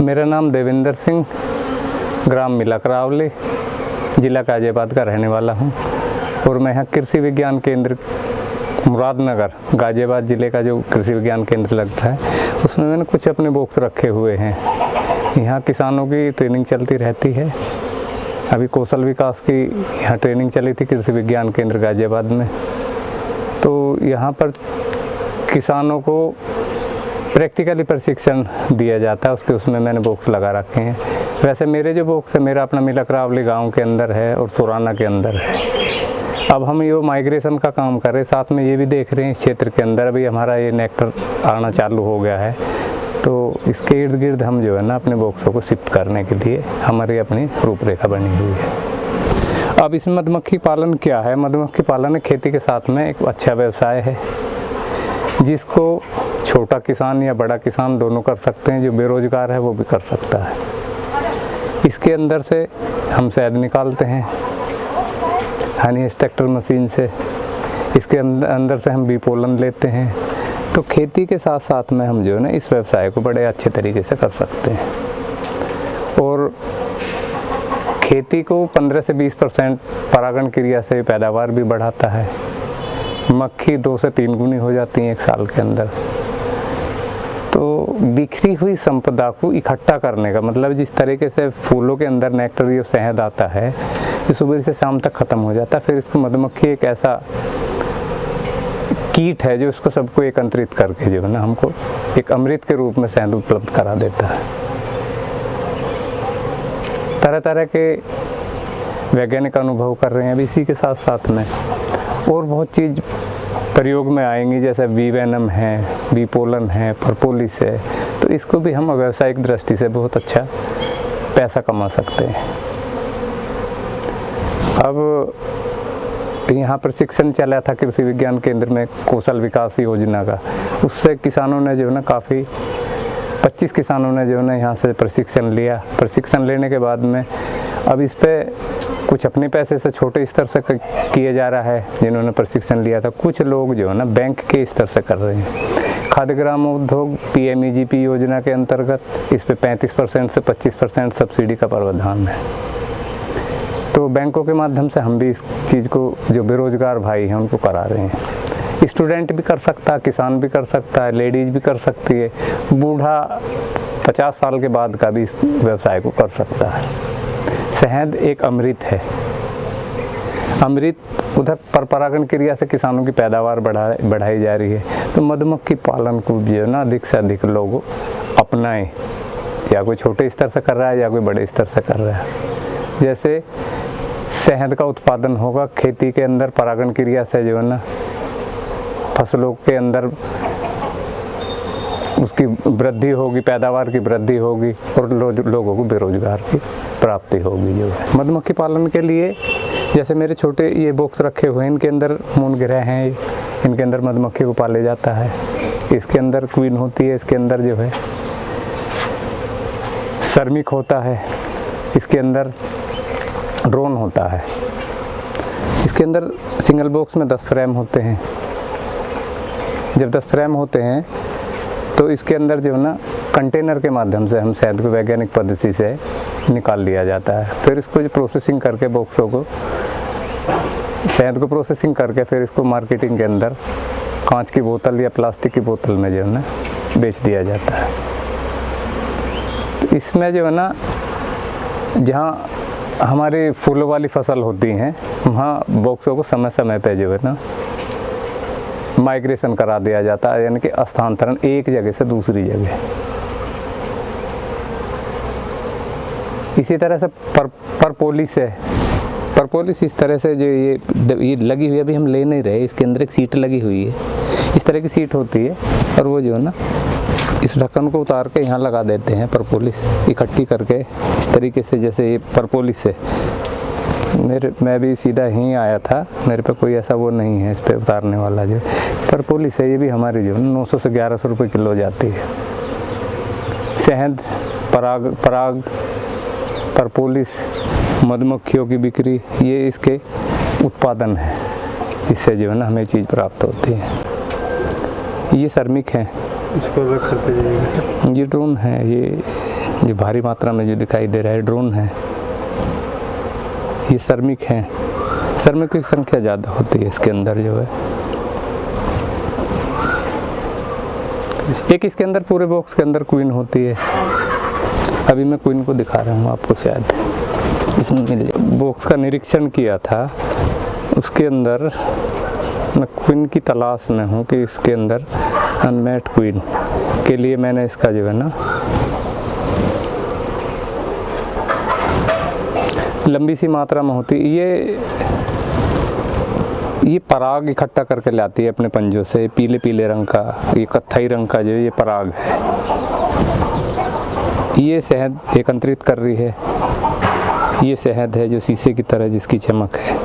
मेरा नाम देवेंद्र सिंह, ग्राम मिलाकरावली, जिला गाजियाबाद का रहने वाला हूँ और मैं यहाँ कृषि विज्ञान केंद्र मुरादनगर, गाजियाबाद ज़िले का जो कृषि विज्ञान केंद्र लगता है उसमें मैंने कुछ अपने बॉक्स रखे हुए हैं। यहाँ किसानों की ट्रेनिंग चलती रहती है। अभी कौशल विकास की यहाँ ट्रेनिंग चली थी कृषि विज्ञान केंद्र गाजियाबाद में, तो यहाँ पर किसानों को प्रैक्टिकली प्रशिक्षण दिया जाता है। उसमें मैंने बॉक्स लगा रखे हैं। वैसे मेरे जो बॉक्स है मेरा अपना मिलाकरावली गांव के अंदर है और सुराना के अंदर है। अब हम ये माइग्रेशन का काम कर रहे हैं, साथ में ये भी देख रहे हैं इस क्षेत्र के अंदर अभी हमारा ये नेक्टर आना चालू हो गया है, तो इसके इर्द गिर्द हम जो है ना अपने बॉक्सों को शिफ्ट करने के लिए हमारी अपनी रूपरेखा बनी हुई है। अब इसमें मधुमक्खी पालन क्या है? मधुमक्खी पालन खेती के साथ में एक अच्छा व्यवसाय है जिसको छोटा किसान या बड़ा किसान दोनों कर सकते हैं। जो बेरोजगार है वो भी कर सकता है। इसके अंदर से हम शहद निकालते हैं हनी एक्सट्रैक्टर मशीन से। इसके अंदर से हम बी पोलन लेते हैं। तो खेती के साथ साथ में हम जो है ना इस व्यवसाय को बड़े अच्छे तरीके से कर सकते हैं और खेती को 15 से 20% परागण क्रिया से पैदावार भी बढ़ाता है। मक्खी 2 से 3 गुनी हो जाती हैं एक साल के अंदर। तो बिखरी हुई संपदा को इकट्ठा करने का मतलब जिस तरीके से फूलों के अंदर नेक्टर या शहद आता है जो सुबह से शाम तक ख़त्म हो जाता है, फिर इसको मधुमक्खी एक ऐसा कीट है जो इसको सबको एकत्रित करके जो है ना हमको एक अमृत के रूप में शहद उपलब्ध करा देता है। तरह तरह के वैज्ञानिक अनुभव कर रहे हैं अभी इसी के साथ साथ में और बहुत चीज़ प्रयोग में आएंगी, जैसे बी वेनम है, बी पोलन है, प्रपोलिस है। तो इसको भी हम व्यावसायिक दृष्टि से बहुत अच्छा पैसा कमा सकते हैं। अब यहाँ प्रशिक्षण चला था कृषि विज्ञान केंद्र में कौशल विकास योजना का, उससे किसानों ने जो है ना काफ़ी 25 किसानों ने जो है ना यहाँ से प्रशिक्षण लिया। प्रशिक्षण लेने के बाद में अब इस पर कुछ अपने पैसे से छोटे स्तर से किया जा रहा है जिन्होंने प्रशिक्षण लिया था। कुछ लोग जो है ना बैंक के स्तर से कर रहे हैं। खाद्य ग्राम उद्योग PMEGP योजना के अंतर्गत इस पे 35% से 25% सब्सिडी का प्रावधान है। तो बैंकों के माध्यम से हम भी इस चीज़ को जो बेरोजगार भाई हैं उनको करा रहे हैं। स्टूडेंट भी कर सकता है, किसान भी कर सकता है, लेडीज़ भी कर सकती है, बूढ़ा 50 साल के बाद का भी इस व्यवसाय को कर सकता है। शहद एक अमृत है। अमृत उधर पर परागण क्रिया से किसानों की पैदावार बढ़ाई जा रही है। तो मधुमक्खी पालन को जो है ना अधिक से अधिक लोग अपनाएं, या कोई छोटे स्तर से कर रहा है या कोई बड़े स्तर से कर रहा है। जैसे शहद का उत्पादन होगा खेती के अंदर परागण क्रिया से जो है ना फसलों के अंदर उसकी वृद्धि होगी, पैदावार की वृद्धि होगी और लोगों को बेरोजगार की प्राप्ति होगी। जो है मधुमक्खी पालन के लिए जैसे मेरे छोटे ये बॉक्स रखे हुए हैं, इनके अंदर मौन गृह हैं, इनके अंदर मधुमक्खी को पाले जाता है। इसके अंदर क्वीन होती है, इसके अंदर जो है श्रमिक होता है, इसके अंदर ड्रोन होता है। इसके अंदर सिंगल बॉक्स में 10 फ्रेम होते हैं। जब 10 फ्रेम होते हैं तो इसके अंदर जो है ना कंटेनर के माध्यम से हम शहद को वैज्ञानिक पद्धति से निकाल लिया जाता है। फिर इसको जो प्रोसेसिंग करके बॉक्सों को शहद को प्रोसेसिंग करके फिर इसको मार्केटिंग के अंदर कांच की बोतल या प्लास्टिक की बोतल में जो है ना बेच दिया जाता है। तो इसमें जो है ना जहाँ हमारी फूलों वाली फसल होती हैं वहाँ बॉक्सों को समय समय पे जो है ना माइग्रेशन करा दिया जाता है, यानी कि स्थानांतरण एक जगह से दूसरी जगह। इसी तरह से प्रपोलिस है। प्रपोलिस इस तरह से जो ये लगी हुई है, अभी हम ले नहीं रहे, इसके अंदर एक सीट लगी हुई है, इस तरह की सीट होती है और वो जो है ना इस ढक्कन को उतार के यहाँ लगा देते हैं। प्रपोलिस इकट्ठी करके इस तरीके से, जैसे ये प्रपोलिस है, मैं भी सीधा यहीं आया था, मेरे पे कोई ऐसा वो नहीं है इस पे उतारने वाला। जो प्रपोलिस है ये भी हमारी जो 900 से 1100 रुपये किलो जाती है। शहद, पराग, प्रपोलिस, मधुमक्खियों की बिक्री, ये इसके उत्पादन है, इससे जो है ना हमें चीज़ प्राप्त होती है। ये श्रमिक हैं, इसको अलग करते जाइएगा सर। ये ड्रोन है, ये जो भारी मात्रा में जो दिखाई दे रहा है ड्रोन है, ये श्रमिक हैं। श्रमिक की संख्या ज़्यादा होती है इसके अंदर जो है। एक इसके अंदर पूरे बॉक्स के अंदर क्वीन होती है। अभी मैं क्वीन को दिखा रहा हूँ आपको, शायद इसमें मिल जाए। बॉक्स का निरीक्षण किया था, उसके अंदर मैं क्वीन की तलाश में हूँ कि इसके अंदर अनमैट क्वीन के लिए मैंने इसका जो है ना लंबी सी मात्रा में होती है। ये पराग इकट्ठा करके लाती है अपने पंजों से, पीले पीले रंग का, ये कत्थई रंग का जो ये पराग है, ये शहद एकत्रित कर रही है। ये शहद है जो शीशे की तरह जिसकी चमक है।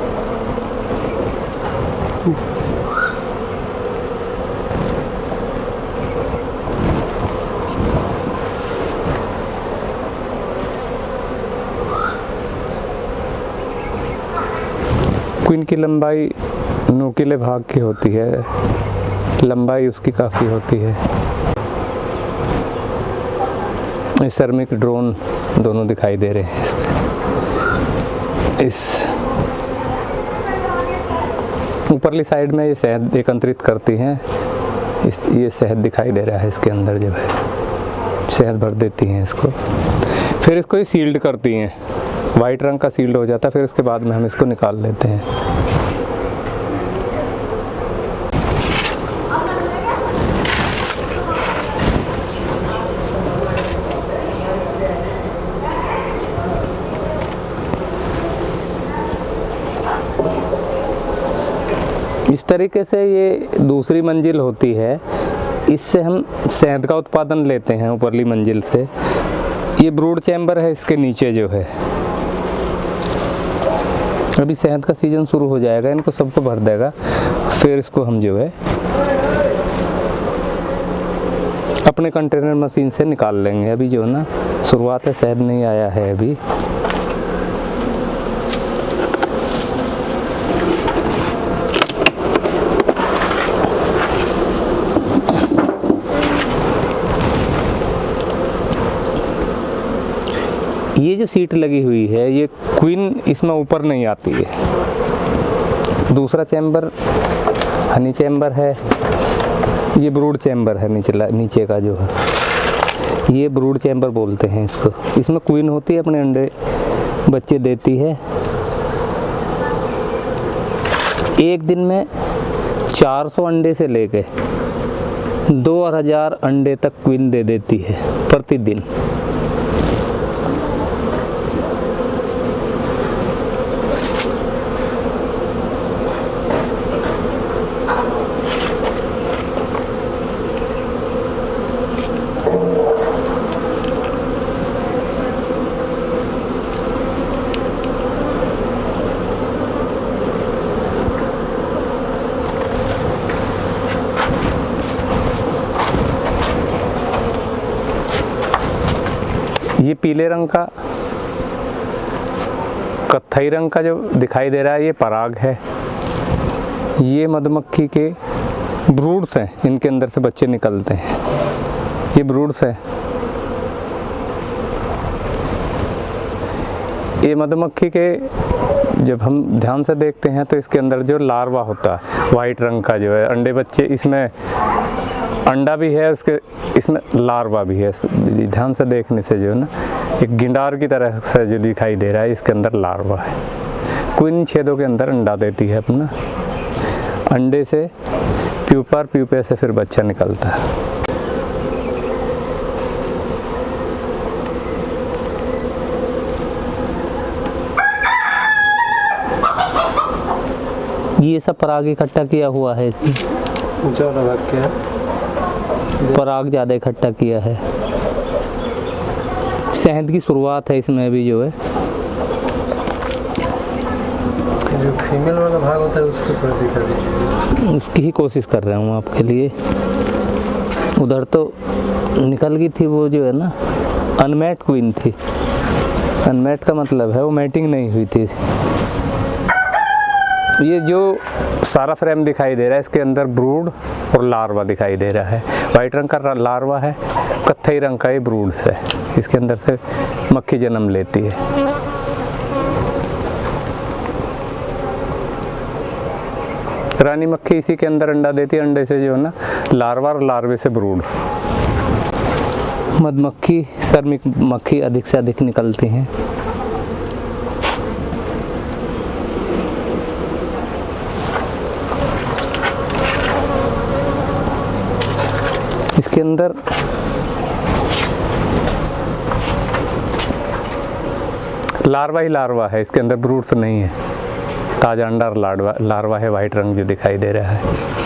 क्वीन की लंबाई नुकीले भाग की होती है, लंबाई उसकी काफ़ी होती है। इस श्रमिक ड्रोन दोनों दिखाई दे रहे हैं इसमें। इस ऊपरली साइड में ये शहद एकत्रित करती हैं। ये शहद दिखाई दे रहा है इसके अंदर जो है, शहद भर देती हैं इसको, फिर इसको ये सील्ड करती हैं। वाइट रंग का सील्ड हो जाता है, फिर उसके बाद में हम इसको निकाल लेते हैं। इस तरीके से ये दूसरी मंजिल होती है, इससे हम शहद का उत्पादन लेते हैं ऊपरली मंजिल से। ये ब्रूड चैम्बर है इसके नीचे जो है। अभी शहद का सीजन शुरू हो जाएगा, इनको सबको भर देगा, फिर इसको हम जो है अपने कंटेनर मशीन से निकाल लेंगे। अभी जो है ना शुरुआत है, शहद नहीं आया है अभी। ये जो सीट लगी हुई है, ये क्वीन इसमें ऊपर नहीं आती है। दूसरा चैम्बर हनी चैम्बर है, ये ब्रूड चैम्बर है नीचे का जो है, ये ब्रूड चैम्बर बोलते हैं इसको। इसमें क्वीन होती है, अपने अंडे बच्चे देती है। एक दिन में 400 अंडे से लेके 2000 अंडे तक क्वीन दे देती है प्रतिदिन। ये पीले रंग का, कत्थई रंग का जो दिखाई दे रहा है, ये पराग है। ये मधुमक्खी के ब्रूड्स हैं, इनके अंदर से बच्चे निकलते हैं। ये ब्रूड्स हैं। ये मधुमक्खी के जब हम ध्यान से देखते हैं तो इसके अंदर जो लार्वा होता है वाइट रंग का जो है, अंडे बच्चे, इसमें अंडा भी है, उसके इसमें लार्वा भी है। ध्यान से देखने से जो है ना एक गिंडार की तरह से जो दिखाई दे रहा है, इसके अंदर लार्वा है। क्वीन छेदों के अंदर अंडा देती है अपना। अंडे से प्यूपा और प्यूपे से फिर बच्चा निकलता है। ये सब पराग इकट्ठा किया हुआ है इसमें, पराग ज़्यादा इकट्ठा किया है। शहद की शुरुआत है इसमें अभी जो है। जो फीमेल वाला भाग होता है उसको थोड़ा दिखा दीजिए। उसकी ही कोशिश कर रहा हूँ आपके लिए। उधर तो निकल गई थी वो जो है ना, अनमैट क्वीन थी। अनमैट का मतलब है वो मैटिंग नहीं हुई थी। ये जो सारा फ्रेम दिखाई दे रहा है इसके अंदर ब्रूड और लार्वा दिखाई दे रहा है। वाइट रंग का लार्वा है, कत्थई रंग का ये ब्रूड है। इसके अंदर से मक्खी जन्म लेती है। रानी मक्खी इसी के अंदर अंडा देती है। अंडे से जो है ना लार्वा और लार्वे से ब्रूड। मधुमक्खी, श्रमिक मक्खी अधिक से अधिक निकलती हैं। इसके अंदर लार्वा ही लार्वा है, इसके अंदर ब्रूड तो नहीं है। ताजा अंडा और लार्वा है, वाइट रंग जो दिखाई दे रहा है।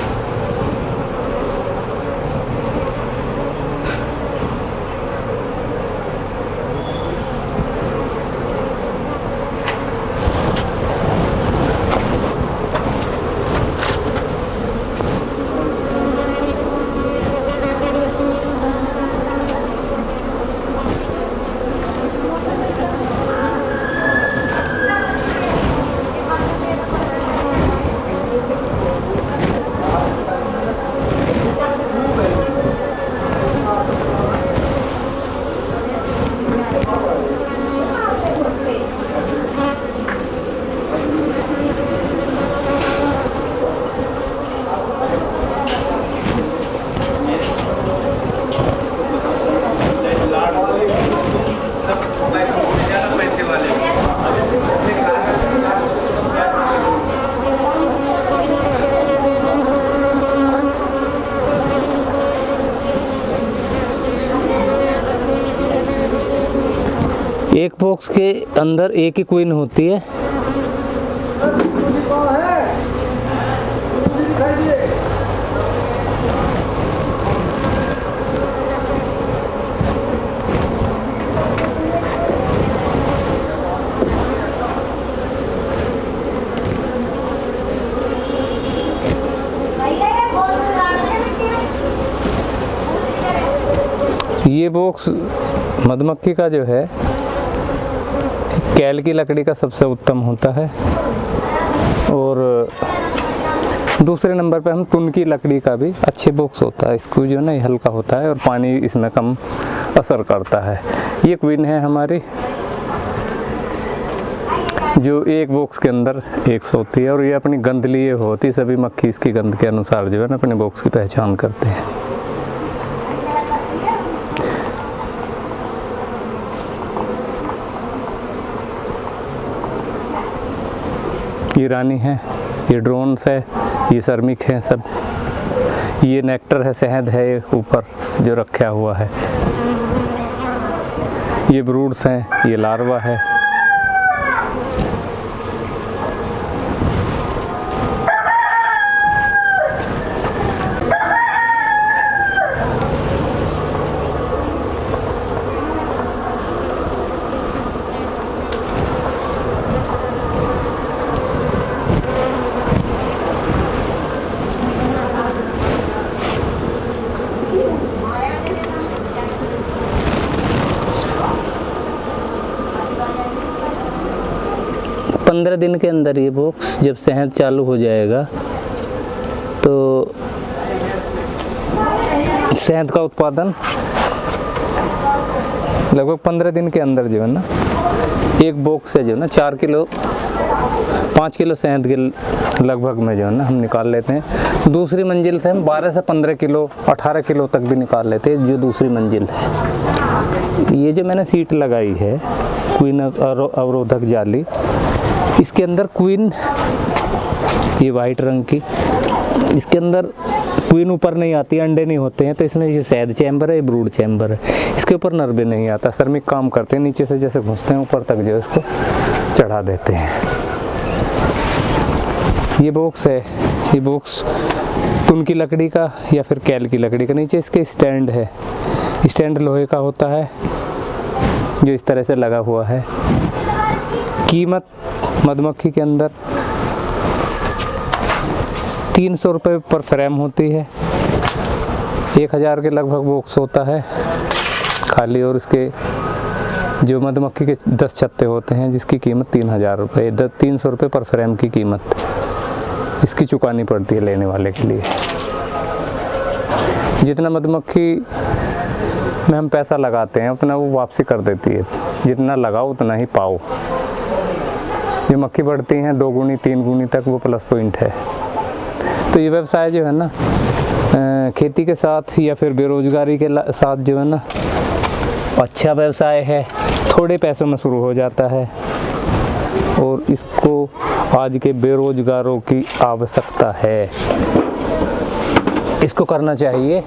एक बॉक्स के अंदर एक ही क्वीन होती है। ये बॉक्स मधुमक्खी का जो है कैल की लकड़ी का सबसे उत्तम होता है। और दूसरे नंबर पे हम टुन की लकड़ी का भी अच्छे बॉक्स होता है। इसको जो है ना ये हल्का होता है और पानी इसमें कम असर करता है। ये क्वीन है हमारी जो एक बॉक्स के अंदर एक सोती है और ये अपनी गंध लिए होती। सभी मक्खी इसकी गंध के अनुसार जो है ना अपने बॉक्स की पहचान करते हैं। ये रानी है, ये ड्रोन्स है, ये श्रमिक है सब। ये नेक्टर है, शहद है ऊपर जो रखा हुआ है। ये ब्रूड्स हैं, ये लार्वा है। पंद्रह दिन के अंदर ये बॉक्स जब शहद चालू हो जाएगा तो शहद का उत्पादन लगभग 15 दिन के अंदर जो है ना एक बॉक्स से जो है ना 5 किलो शहद के लगभग में जो है ना हम निकाल लेते हैं। दूसरी मंजिल से हम 12 से 15 किलो 18 किलो तक भी निकाल लेते हैं जो दूसरी मंजिल है। ये जो मैंने सीट लगाई है क्वीन अवरोधक जाली, इसके अंदर क्वीन ये वाइट रंग की, इसके अंदर क्वीन ऊपर नहीं आती, अंडे नहीं होते हैं। तो इसमें ये शहद चैम्बर है, ये ब्रूड चैम्बर है। इसके ऊपर नर्वे नहीं आता। श्रमिक काम करते हैं नीचे से जैसे घुसते हैं ऊपर तक जो इसको चढ़ा देते हैं। ये बॉक्स है, ये बॉक्स टुन की लकड़ी का या फिर कैल की लकड़ी का। नीचे इसके स्टैंड है, स्टैंड लोहे का होता है जो इस तरह से लगा हुआ है। कीमत मधुमक्खी के अंदर 300 रुपये पर फ्रेम होती है। 1000 के लगभग बॉक्स होता है खाली। और इसके जो मधुमक्खी के 10 छत्ते होते हैं जिसकी कीमत 3000 रुपये, 300 रुपये पर फ्रेम की कीमत। इसकी चुकानी पड़ती है लेने वाले के लिए। जितना मधुमक्खी में हम पैसा लगाते हैं उतना वो वापसी कर देती है, जितना लगाओ उतना ही पाओ। जो मक्खी बढ़ती हैं 2 गुनी 3 गुनी तक, वो प्लस पॉइंट है। तो ये व्यवसाय जो है ना खेती के साथ या फिर बेरोजगारी के साथ जो है ना अच्छा व्यवसाय है, थोड़े पैसों में शुरू हो जाता है और इसको आज के बेरोजगारों की आवश्यकता है, इसको करना चाहिए।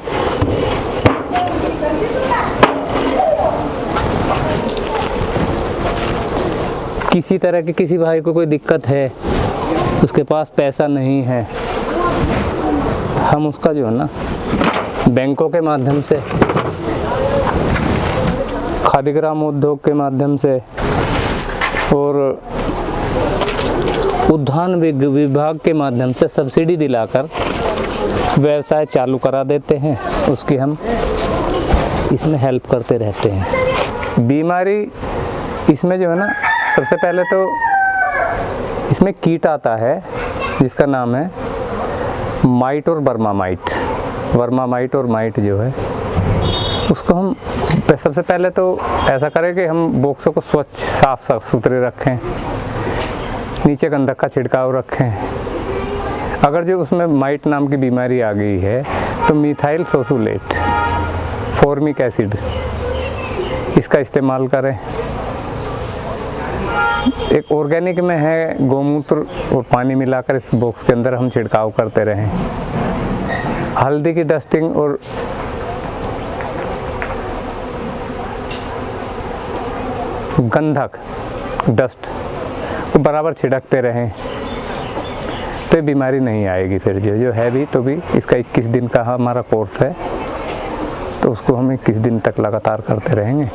किसी तरह की किसी भाई को कोई दिक्कत है, उसके पास पैसा नहीं है, हम उसका जो है ना बैंकों के माध्यम से, खादी ग्राम उद्योग के माध्यम से और उद्यान विभाग के माध्यम से सब्सिडी दिलाकर व्यवसाय चालू करा देते हैं। उसकी हम इसमें हेल्प करते रहते हैं। बीमारी इसमें जो है ना, सबसे पहले तो इसमें कीट आता है जिसका नाम है माइट और वर्मामाइट। वर्मामाइट और माइट जो है उसको हम सबसे पहले तो ऐसा करें कि हम बॉक्सों को स्वच्छ साफ सुथरे रखें, नीचे गंधक का छिड़काव रखें। अगर जो उसमें माइट नाम की बीमारी आ गई है तो मिथाइल सोसुलेट, फॉर्मिक एसिड, इसका इस्तेमाल करें। एक ऑर्गेनिक में है गौमूत्र और पानी मिलाकर इस बॉक्स के अंदर हम छिड़काव करते रहें। हल्दी की डस्टिंग और गंधक डस्ट को बराबर छिड़कते रहें तो ये बीमारी नहीं आएगी। फिर जो है भी तो भी इसका 21 दिन का हमारा कोर्स है, तो उसको हम 21 दिन तक लगातार करते रहेंगे।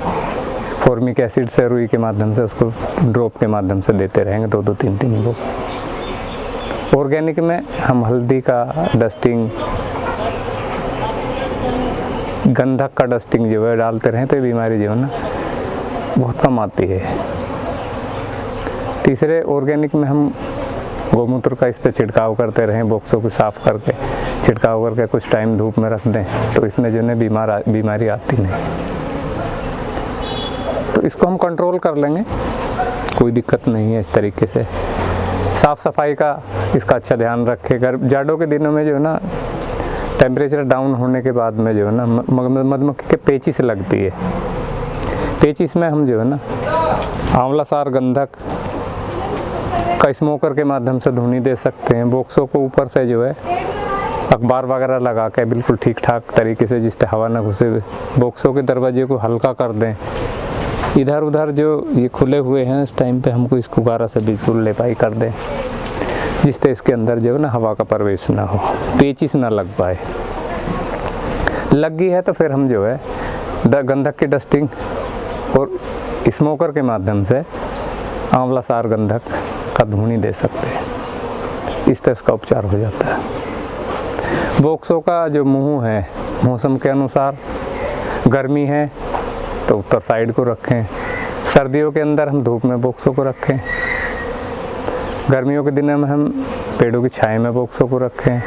फॉर्मिक एसिड से रुई के माध्यम से उसको ड्रॉप के माध्यम से देते रहेंगे 2-2 3-3 वो। ऑर्गेनिक में हम हल्दी का डस्टिंग, गंधक का डस्टिंग जो है डालते रहें तो ये बीमारी जो है ना बहुत कम आती है। तीसरे ऑर्गेनिक में हम गौमूत्र का इस पर छिड़काव करते रहें, बॉक्सों को साफ करके छिड़काव करके कुछ टाइम धूप में रख दें तो इसमें जो है बीमारी आती नहीं। तो इसको हम कंट्रोल कर लेंगे, कोई दिक्कत नहीं है। इस तरीके से साफ़ सफाई का इसका अच्छा ध्यान रखें। जाड़ों के दिनों में जो है ना टेम्परेचर डाउन होने के बाद में जो है ना मधुमक्खी के पेचिश लगती है। पेचिश में हम जो है ना आंवला सार गंधक का स्मोकर के माध्यम से धुनी दे सकते हैं। बॉक्सों को ऊपर से जो है अखबार वगैरह लगा के बिल्कुल ठीक ठाक तरीके से जिससे हवा ना घुसे, बॉक्सों के दरवाजे को हल्का कर दें। इधर उधर जो ये खुले हुए हैं इस टाइम पे हमको इसको गारा से बिल्कुल लेपाई कर दें जिससे इसके अंदर जो है ना हवा का प्रवेश ना हो, पेचिश ना लग पाए। लग गई है तो फिर हम जो है गंधक की डस्टिंग और स्मोकर के माध्यम से आंवला सार गंधक का धुनी दे सकते हैं। इस तरह इसका उपचार हो जाता है। बॉक्सों का जो मुंह है मौसम के अनुसार, गर्मी है तो उत्तर साइड को रखें, सर्दियों के अंदर हम धूप में बॉक्सों को रखें, गर्मियों के दिनों में हम पेड़ों की छाया में बॉक्सों को रखें,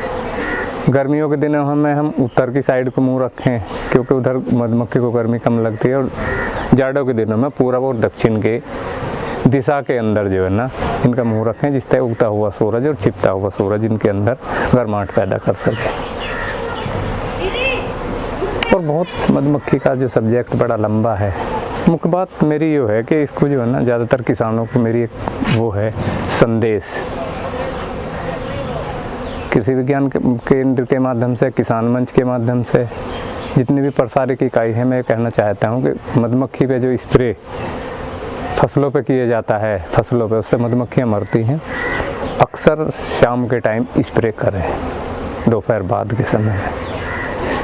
गर्मियों के दिनों में हम उत्तर की साइड को मुंह रखें क्योंकि उधर मधुमक्खी को गर्मी कम लगती है, और जाड़ों के दिनों में पूर्व और दक्षिण के दिशा के अंदर जो है ना इनका मुंह रखें जिससे उगता हुआ सूरज और छिपता हुआ सूरज इनके अंदर गर्माहट पैदा कर सके। और बहुत मधुमक्खी का जो सब्जेक्ट बड़ा लंबा है। मुख्य बात मेरी ये है कि इसको जो है ना ज़्यादातर किसानों को मेरी एक वो है संदेश, कृषि विज्ञान केंद्र के माध्यम से, किसान मंच के माध्यम से, जितनी भी प्रसारित इकाई है, मैं कहना चाहता हूँ कि मधुमक्खी पे जो स्प्रे फसलों पे किया जाता है, फसलों पे उससे मधुमक्खियाँ मरती हैं, अक्सर शाम के टाइम स्प्रे करें, दोपहर बाद के समय में,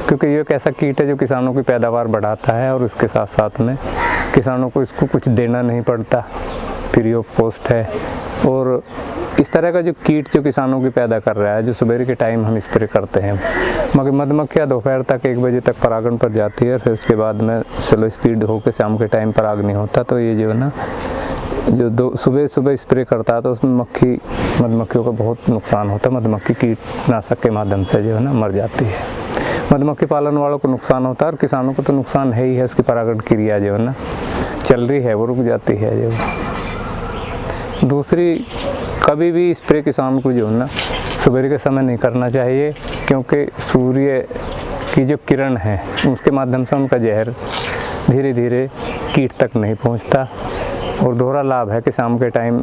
क्योंकि ये एक ऐसा कीट है जो किसानों की पैदावार बढ़ाता है और उसके साथ साथ में किसानों को इसको कुछ देना नहीं पड़ता, फ्री ऑफ कॉस्ट है। और इस तरह का जो कीट जो किसानों की पैदा कर रहा है, जो सुबह के टाइम हम स्प्रे करते हैं, मगर मधुमक्खियाँ दोपहर तक 1 बजे तक परागण पर जाती है, फिर उसके बाद में स्लो स्पीड होकर शाम के टाइम पराग नहीं होता, तो ये जो है ना जो सुबह सुबह स्प्रे करता है तो उसमें मधुमक्खियों का बहुत नुकसान होता है। मधुमक्खी कीटनाशक के माध्यम से जो है ना मर जाती है। मधुमक्खी पालन वालों को नुकसान होता है और किसानों को तो नुकसान है ही है। उसकी परागण क्रिया जो है ना चल रही है वो रुक जाती है। जो दूसरी, कभी भी स्प्रे किसान को जो है ना सुबह के समय नहीं करना चाहिए, क्योंकि सूर्य की जो किरण है उसके माध्यम से उनका जहर धीरे धीरे कीट तक नहीं पहुंचता। और दोहरा लाभ है कि शाम के टाइम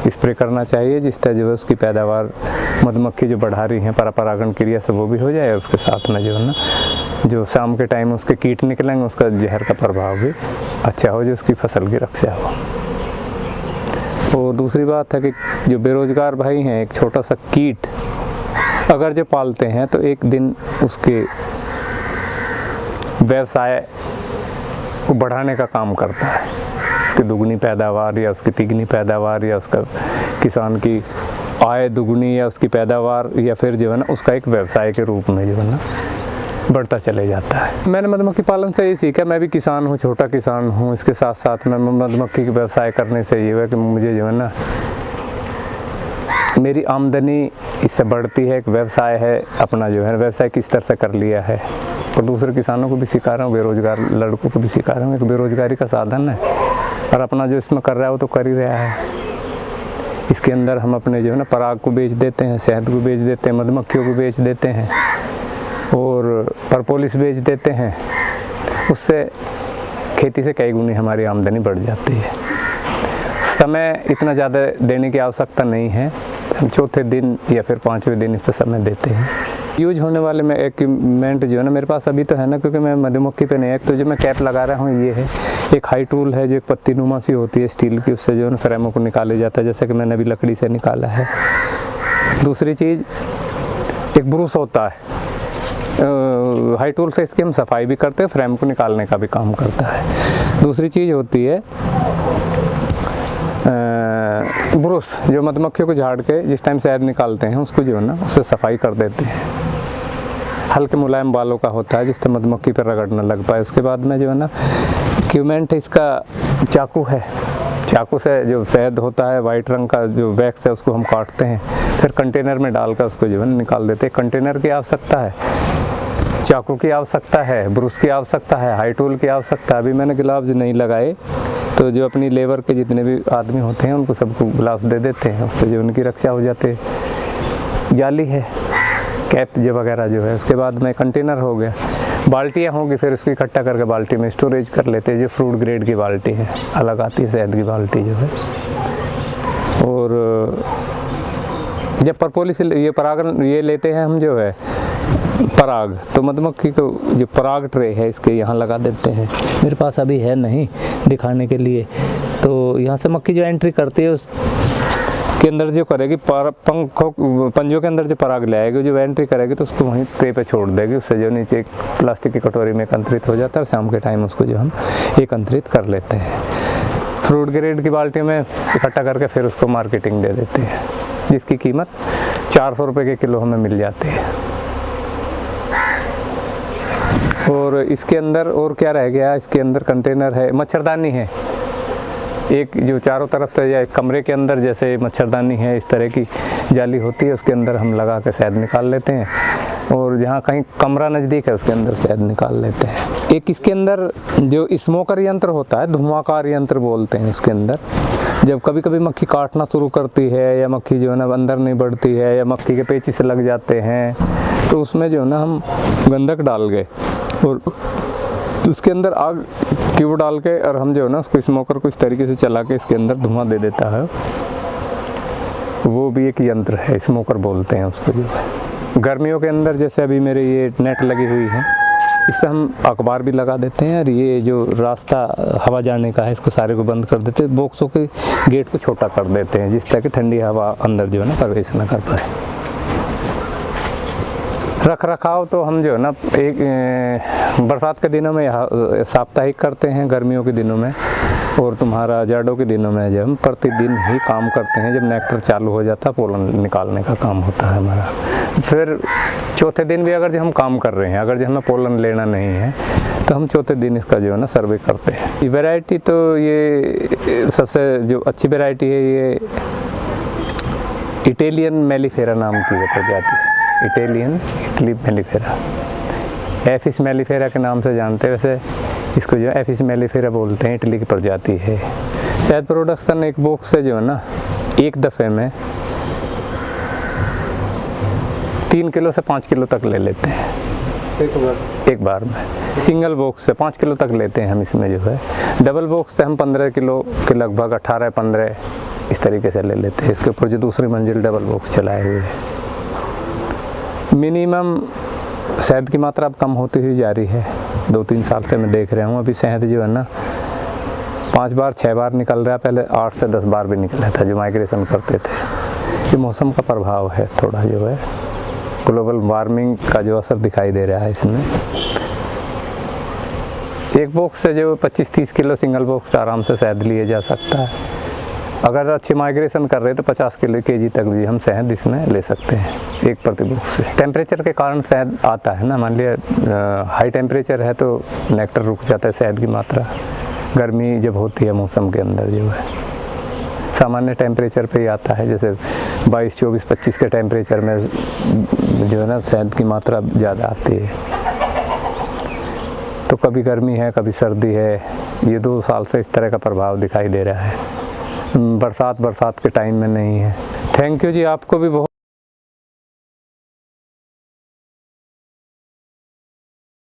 स्प्रे करना चाहिए, जिससे जो है उसकी पैदावार, मधुमक्खी जो बढ़ा रही हैं परागण क्रिया से वो भी हो जाए, उसके साथ में जो है ना जो शाम के टाइम उसके कीट निकलेंगे उसका जहर का प्रभाव भी अच्छा हो, जो उसकी फसल की रक्षा हो। और दूसरी बात है कि जो बेरोजगार भाई हैं, एक छोटा सा कीट अगर जो पालते हैं तो एक दिन उसके व्यवसाय को बढ़ाने का काम करता है। उसकी दुगनी पैदावार या उसकी तिगनी पैदावार या उसका किसान की आय दुगनी या उसकी पैदावार या फिर जो है ना उसका एक व्यवसाय के रूप में जो है ना बढ़ता चले जाता है। मैंने मधुमक्खी पालन से ये सीखा, मैं भी किसान हूँ, छोटा किसान हूँ। इसके साथ साथ मैं मधुमक्खी के व्यवसाय करने से ये है कि मुझे जो है ना मेरी आमदनी इससे बढ़ती है। एक व्यवसाय है अपना जो है व्यवसाय किस तरह से कर लिया है। और दूसरे किसानों को भी सिखा रहा हूँ, बेरोजगार लड़कों को भी सिखा रहा हूँ। एक बेरोजगारी का साधन है और अपना जो इसमें कर रहा है वो तो कर ही रहा है। इसके अंदर हम अपने जो है ना पराग को बेच देते हैं, शहद को बेच देते हैं, मधुमक्खियों को बेच देते हैं और परपोलिस बेच देते हैं। उससे खेती से कई गुनी हमारी आमदनी बढ़ जाती है। समय इतना ज़्यादा देने की आवश्यकता नहीं है, हम चौथे दिन या फिर 5वें दिन इस पर समय देते हैं। यूज होने वाले में इक्विपमेंट जो है ना मेरे पास अभी तो है ना, क्योंकि मैं मधुमक्खी पे नहीं है। तो जो मैं कैप लगा रहा हूँ ये है एक हाई टूल है जो एक पत्ती नुमा सी होती है स्टील की, उससे जो है ना फ्रेमों को निकाले जाता है, जैसे कि मैंने अभी लकड़ी से निकाला है। दूसरी चीज़ एक ब्रूस होता है, हाई टूल से इसकी हम सफाई भी करते हैं, फ्रेम को निकालने का भी काम करता है। दूसरी चीज़ होती है ब्रश, जो मधुमक्खियों को झाड़ के जिस टाइम शहद निकालते हैं उसको जो है ना उससे सफाई कर देते हैं। हल्के मुलायम बालों का होता है जिससे मधुमक्खी पर रगड़ न लग पाए। उसके बाद में जो है ना इक्विपमेंट इसका चाकू है, चाकू से जो शहद होता है वाइट रंग का जो वैक्स है उसको हम काटते हैं, फिर कंटेनर में डालकर उसको जो है निकाल देते हैं। कंटेनर की आवश्यकता है, चाकू की आवश्यकता है, ब्रश की आवश्यकता है, हाई टूल की आवश्यकता है। अभी मैंने ग्लव्स नहीं लगाए, तो जो अपनी लेबर के जितने भी आदमी होते हैं उनको सबको ग्लव्स दे देते हैं, उससे जो उनकी रक्षा हो जाती है। जाली है, कैप जो वगैरह जो है। उसके बाद में कंटेनर हो गया, बाल्टियाँ होंगी, फिर उसको इकट्ठा करके बाल्टी में स्टोरेज कर लेते हैं। जो फ्रूट ग्रेड की बाल्टी है अलग आती है, शहद की बाल्टी जो है। और जब परपोलिस ये परागण ये लेते हैं हम जो है पराग, तो मधुमक्खी को जो पराग ट्रे है इसके यहाँ लगा देते हैं। मेरे पास अभी है नहीं दिखाने के लिए, तो यहाँ से मक्खी जो एंट्री करती है उसके अंदर जो करेगी पंजों के अंदर जो पराग ले आएगी, जो एंट्री करेगी तो उसको वहीं ट्रे पे छोड़ देगी। उससे जो नीचे एक प्लास्टिक की कटोरी में एकत्रित हो जाता है और शाम के टाइम उसको जो हम एकत्रित कर लेते हैं। फ्रूट ग्रेड की बाल्टी में इकट्ठा करके फिर उसको मार्केटिंग दे देते हैं, जिसकी कीमत 400 रुपये के किलो हमें मिल जाती है। और इसके अंदर और क्या रह गया, इसके अंदर कंटेनर है, मच्छरदानी है एक जो चारों तरफ से, या एक कमरे के अंदर जैसे मच्छरदानी है इस तरह की जाली होती है, उसके अंदर हम लगा के शहद निकाल लेते हैं। और जहाँ कहीं कमरा नज़दीक है उसके अंदर शहद निकाल लेते हैं। एक इसके अंदर जो स्मोकर यंत्र होता है, धुआंकार यंत्र बोलते हैं, उसके अंदर जब कभी कभी मक्खी काटना शुरू करती है या मक्खी जो है ना अंदर नहीं बढ़ती है या मक्खी के पेची से लग जाते हैं, तो उसमें जो है ना हम गंधक डाल गए और उसके अंदर आग क्यूब डाल के और हम जो है ना उसको स्मोकर को इस तरीके से चला के इसके अंदर धुआं दे देता है। वो भी एक यंत्र है, स्मोकर बोलते हैं उसको जो है। गर्मियों के अंदर जैसे अभी मेरे ये नेट लगी हुई है, इस पर हम अखबार भी लगा देते हैं और ये जो रास्ता हवा जाने का है इसको सारे को बंद कर देते हैं। बॉक्सों के गेट को छोटा कर देते हैं जिस तरह कि ठंडी हवा अंदर जो है ना प्रवेश न कर पाए। रख रखाव तो हम जो है ना एक बरसात के दिनों में साप्ताहिक करते हैं, गर्मियों के दिनों में और तुम्हारा जाड़ों के दिनों में जब हम प्रतिदिन ही काम करते हैं। जब नेक्टर चालू हो जाता है पोलन निकालने का काम होता है हमारा। फिर चौथे दिन भी अगर जो हम काम कर रहे हैं, अगर जो हमें पोलन लेना नहीं है तो हम चौथे दिन इसका जो है ना सर्वे करते हैं। ये वैरायटी तो ये सबसे जो अच्छी वैरायटी है ये इटालियन मेलिफेरा नाम की है प्रजाति, इटली मेलिफेरा, एफिस मेलिफेरा के नाम से जानते हैं। वैसे इसको जो एफिस मेलिफेरा बोलते हैं, इटली की प्रजाति है। शहद प्रोडक्शन एक बॉक्स से जो है ना एक दफ़े में 3 किलो से 5 किलो तक ले लेते हैं एक बार में। सिंगल बॉक्स से 5 किलो तक लेते हैं हम इसमें जो है। डबल बॉक्स से हम 15 किलो के लगभग 18-15 इस तरीके से ले लेते हैं। इसके ऊपर जो दूसरी मंजिल डबल बॉक्स चलाए हुए है। मिनिमम शहद की मात्रा अब कम होती हुई जा रही है। 2-3 साल से मैं देख रहा हूँ अभी शहद जो है ना 5 बार 6 बार निकल रहा है, पहले 8 से 10 बार भी निकला था जो माइग्रेशन करते थे। ये मौसम का प्रभाव है, थोड़ा जो है ग्लोबल वार्मिंग का जो असर दिखाई दे रहा है इसमें। एक बॉक्स से जो 25-30 किलो सिंगल बॉक्स आराम से शहद लिए जा सकता है। अगर अच्छी माइग्रेशन कर रहे हैं तो 50 किलो केजी तक भी हम शहद इसमें ले सकते हैं एक प्रति बॉक्स से। टेम्परेचर के कारण शहद आता है ना, मान लिया हाई टेम्परेचर है तो नेक्टर रुक जाता है, शहद की मात्रा। गर्मी जब होती है मौसम के अंदर जो है सामान्य टेम्परेचर पे ही आता है, जैसे 22, 24, 25 के टेम्परेचर में जो है ना शहद की मात्रा ज़्यादा आती है। तो कभी गर्मी है कभी सर्दी है, ये 2 साल से इस तरह का प्रभाव दिखाई दे रहा है। बरसात के टाइम में नहीं है। थैंक यू जी, आपको भी बहुत